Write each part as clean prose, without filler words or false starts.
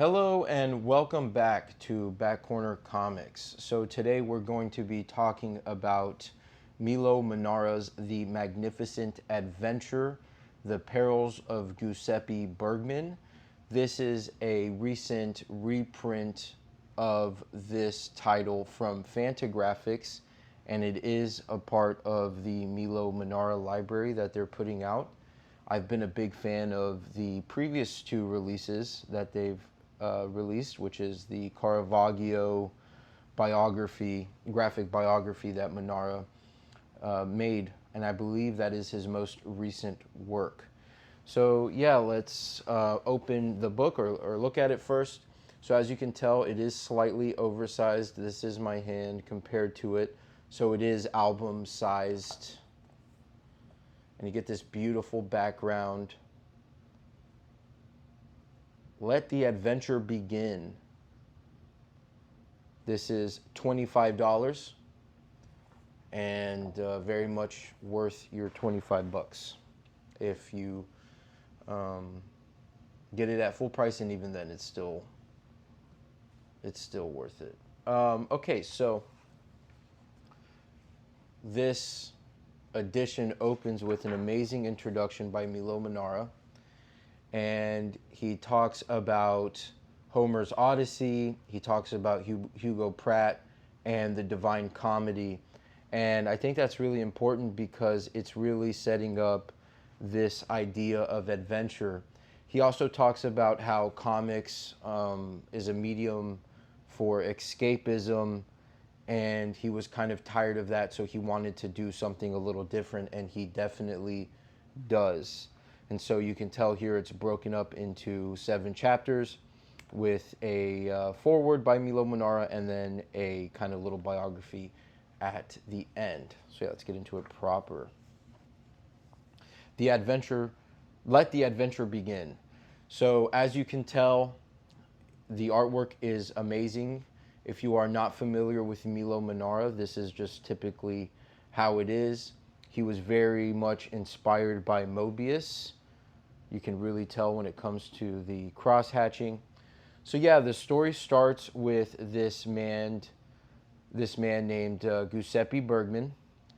Hello and welcome back to Back Corner Comics. So today we're going to be talking about Milo Manara's The Magnificent Adventure, The Perils of Giuseppe Bergman. This is a recent reprint of this title from Fantagraphics, and it is a part of the Milo Manara library that they're putting out. I've been a big fan of the previous two releases that they've released, which is the Caravaggio biography, graphic biography that Manara made, and I believe that is his most recent work. So yeah, let's open the book or look at it first. So as you can tell, it is slightly oversized. This is my hand compared to it. So it is album sized. And you get this beautiful background. Let the adventure begin. This is $25 and very much worth your 25 bucks if you get it at full price, and even then it's still worth it. Okay, so this edition opens with an amazing introduction by Milo Manara, and he talks about Homer's Odyssey, he talks about Hugo Pratt and the Divine Comedy, and I think that's really important because it's really setting up this idea of adventure. He also talks about how comics is a medium for escapism, and he was kind of tired of that, so he wanted to do something a little different, and he definitely does. And so you can tell here it's broken up into 7 chapters with a foreword by Milo Manara and then a kind of little biography at the end. So yeah, let's get into it proper. The adventure, let the adventure begin. So as you can tell, the artwork is amazing. If you are not familiar with Milo Manara, this is just typically how it is. He was very much inspired by Moebius. You can really tell when it comes to the cross-hatching. So yeah, the story starts with this man named Giuseppe Bergman,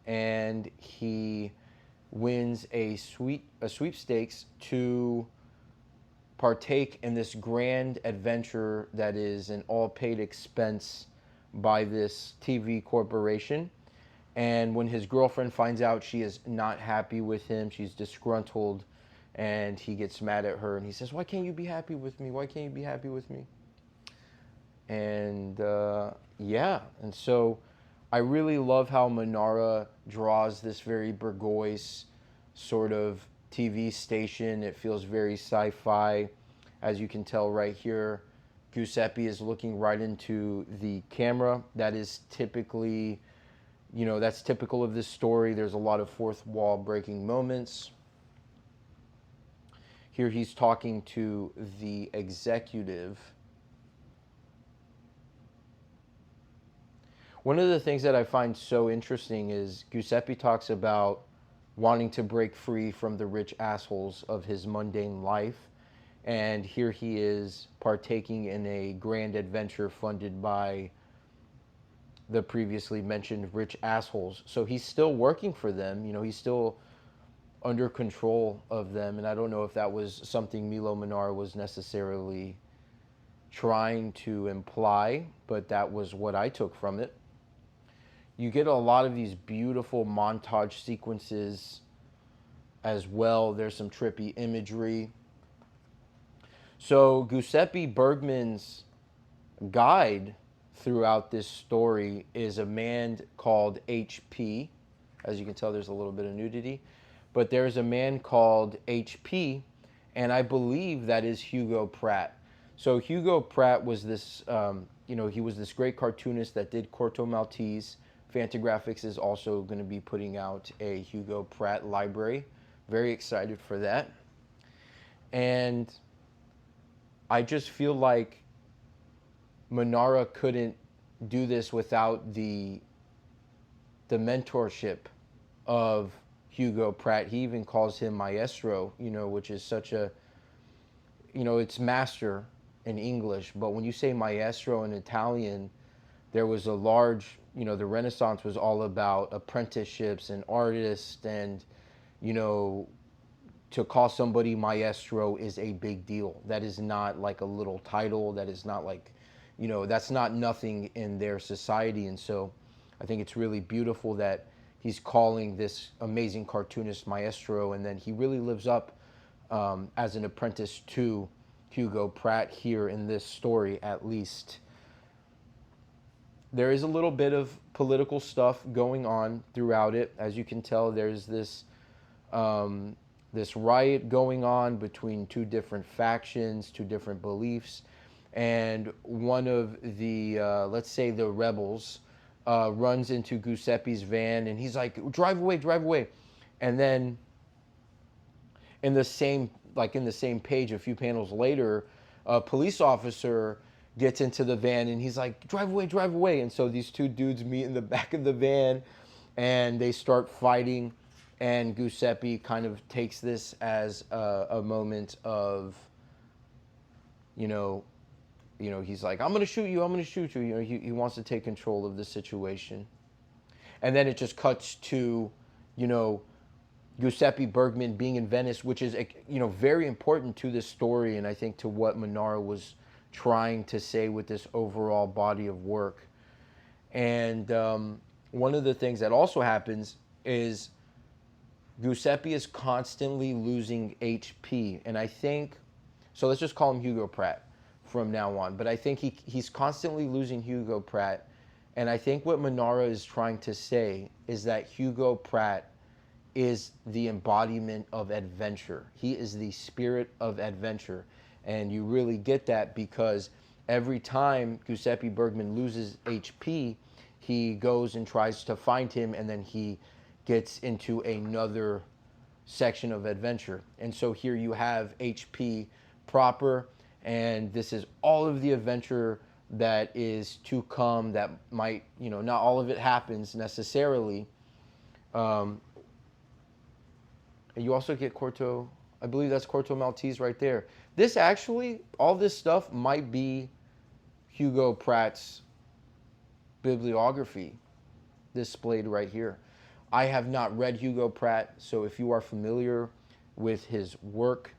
and he wins a sweepstakes to partake in this grand adventure that is an all-paid expense by this TV corporation. And when his girlfriend finds out, she is not happy with him. She's disgruntled, and he gets mad at her, and he says, "Why can't you be happy with me? Why can't you be happy with me?" And yeah, and so I really love how Manara draws this very Burgoyce sort of TV station. It feels very sci-fi. As you can tell right here, Giuseppe is looking right into the camera. That is typically, that's typical of this story. There's a lot of fourth wall breaking moments. Here he's talking to the executive. One of the things that I find so interesting is Giuseppe talks about wanting to break free from the rich assholes of his mundane life. And here he is partaking in a grand adventure funded by the previously mentioned rich assholes. So he's still working for them. He's still under control of them. And I don't know if that was something Milo Manara was necessarily trying to imply, but that was what I took from it. You get a lot of these beautiful montage sequences as well. There's some trippy imagery. So Giuseppe Bergman's guide throughout this story is a man called HP. As you can tell, there's a little bit of nudity. But there's a man called HP, and I believe that is Hugo Pratt. So Hugo Pratt was this, he was this great cartoonist that did Corto Maltese. Fantagraphics is also going to be putting out a Hugo Pratt library. Very excited for that. And I just feel like Manara couldn't do this without the mentorship of Hugo Pratt. He even calls him Maestro, which is such a, it's master. in English, but when you say maestro in Italian, there was a large, the Renaissance was all about apprenticeships and artists, and, you know, to call somebody maestro is a big deal. That is not like a little title. That is not like, that's not nothing in their society. And so I think it's really beautiful that he's calling this amazing cartoonist maestro, and then he really lives up as an apprentice to Hugo Pratt here in this story, at least. There is a little bit of political stuff going on throughout it. As you can tell, there's this this riot going on between two different factions, two different beliefs, and one of the, let's say, the rebels runs into Giuseppe's van, and he's like, drive away. And then in the same page, a few panels later, a police officer gets into the van, and he's like, drive away. And so these two dudes meet in the back of the van, and they start fighting. And Giuseppe kind of takes this as a moment of, he's like, I'm going to shoot you. He wants to take control of the situation. And then it just cuts to, Giuseppe Bergman being in Venice, which is, very important to this story, and I think to what Manara was trying to say with this overall body of work. And one of the things that also happens is Giuseppe is constantly losing HP, and I think, so let's just call him Hugo Pratt from now on, but I think he's constantly losing Hugo Pratt, and I think what Manara is trying to say is that Hugo Pratt is the embodiment of adventure. He is the spirit of adventure, and you really get that because every time Giuseppe Bergman loses HP, he goes and tries to find him, and then he gets into another section of adventure. And so here you have HP proper, and this is all of the adventure that is to come that might, not all of it happens necessarily. And you also get Corto, I believe that's Corto Maltese right there. This actually, all this stuff might be Hugo Pratt's bibliography displayed right here. I have not read Hugo Pratt, so if you are familiar with his work,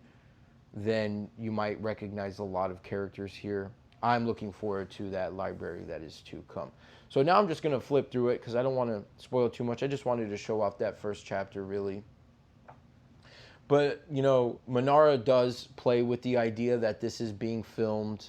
then you might recognize a lot of characters here. I'm looking forward to that library that is to come. So now I'm just going to flip through it because I don't want to spoil too much. I just wanted to show off that first chapter, really. But, Manara does play with the idea that this is being filmed,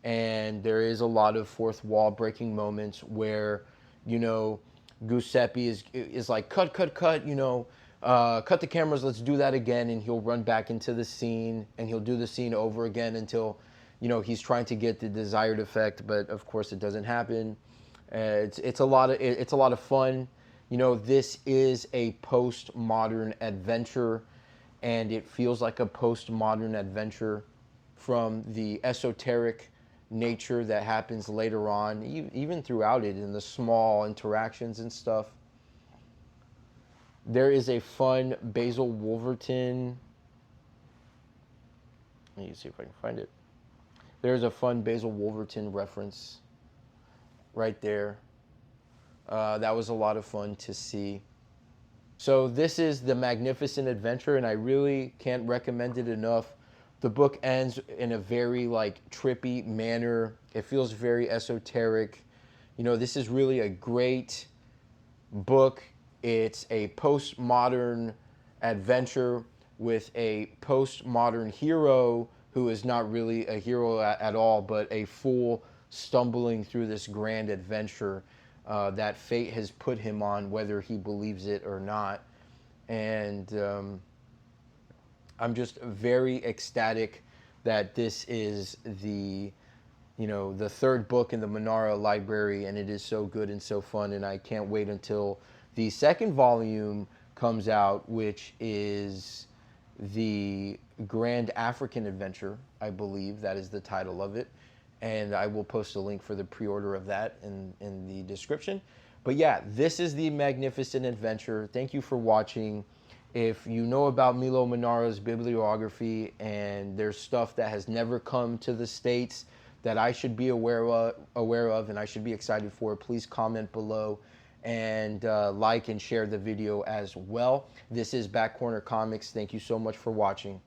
and there is a lot of fourth wall breaking moments where, Giuseppe is like, cut, cut the cameras, let's do that again, and he'll run back into the scene, and he'll do the scene over again until, he's trying to get the desired effect, but of course it doesn't happen. It's a lot of fun. This is a postmodern adventure, and it feels like a postmodern adventure from the esoteric nature that happens later on, even throughout it, in the small interactions and stuff. There is a fun Basil Wolverton. Let me see if I can find it. There's a fun Basil Wolverton reference right there. That was a lot of fun to see. So this is The Magnificent Adventure, and I really can't recommend it enough. The book ends in a very trippy manner. It feels very esoteric. This is really a great book. It's a postmodern adventure with a postmodern hero who is not really a hero at all, but a fool stumbling through this grand adventure that fate has put him on, whether he believes it or not. And I'm just very ecstatic that this is the third book in the Manara library, and it is so good and so fun, and I can't wait until the second volume comes out, which is the Grand African Adventure, I believe that is the title of it, and I will post a link for the pre-order of that in the description. But yeah, this is The Magnificent Adventure. Thank you for watching. If you know about Milo Manara's bibliography and there's stuff that has never come to the States that I should be aware of and I should be excited for, please comment below and like and share the video as well. This is Back Corner Comics. Thank you so much for watching.